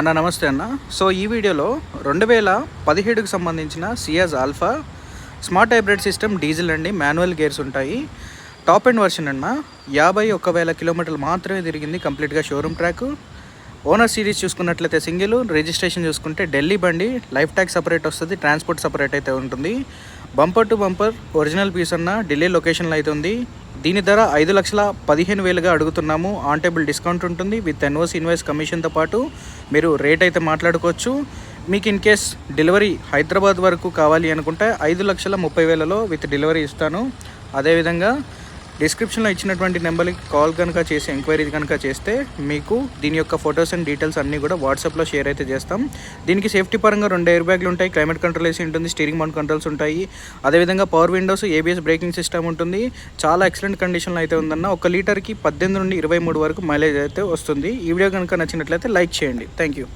అన్న నమస్తే అన్న. సో ఈ వీడియోలో 2017కి సంబంధించిన Ciaz Alpha smart hybrid system diesel అండి, మాన్యువల్ గేర్స్ ఉంటాయి. టాప్ ఎండ్ వర్షన్ అన్న. 51,000 కిలోమీటర్లు మాత్రమే తిరిగింది కంప్లీట్గా షోరూమ్ ట్రాక్. ఓనర్ సిరీస్ చూసుకున్నట్లయితే సింగిల్, రిజిస్ట్రేషన్ చూసుకుంటే ఢిల్లీ బండి, లైఫ్ ట్యాక్స్ సపరేట్ వస్తుంది, ట్రాన్స్పోర్ట్ సపరేట్ అయితే ఉంటుంది. Bumper to bumper original piece అన్న, ఢిల్లీ లొకేషన్లో అయితే ఉంది. దీని ధర 5,15,000గా అడుగుతున్నాము. ఆన్ టేబుల్ డిస్కౌంట్ ఉంటుంది విత్ ఎన్ఓసి ఇన్వాయిస్ కమిషన్తో పాటు మీరు రేట్ అయితే మాట్లాడుకోవచ్చు. మీకు ఇన్ కేస్ డెలివరీ హైదరాబాద్ వరకు కావాలి అనుకుంటే 5,30,000లో విత్ డెలివరీ ఇస్తాను. అదేవిధంగా డిస్క్రిప్షన్లో ఇచ్చినటువంటి నెంబర్కి కాల్ కనుక చేసి ఎంక్వైరీ కనుక చేస్తే మీకు దీని యొక్క ఫొటోస్ అండ్ డీటెయిల్స్ అన్నీ కూడా వాట్సాప్లో షేర్ అయితే చేస్తాం. దీనికి సేఫ్టీ పరంగా 2 ఎయిర్ బ్యాగ్లు ఉంటాయి, క్లైమేట్ కంట్రోల్ ఏసీ ఉంటుంది, స్టీరింగ్ మౌంట్ కంట్రోల్స్ ఉంటాయి, అదేవిధంగా power Windows, ABS braking system ఉంటుంది. చాలా ఎక్సలెంట్ కండిషన్లో అయితే ఉందన్న. 1 లీటర్కి 18 నుండి 23 వరకు మైలేజ్ అయితే వస్తుంది. ఈ వీడియో కనుక నచ్చినట్లయితే లైక్ చేయండి. Thank you.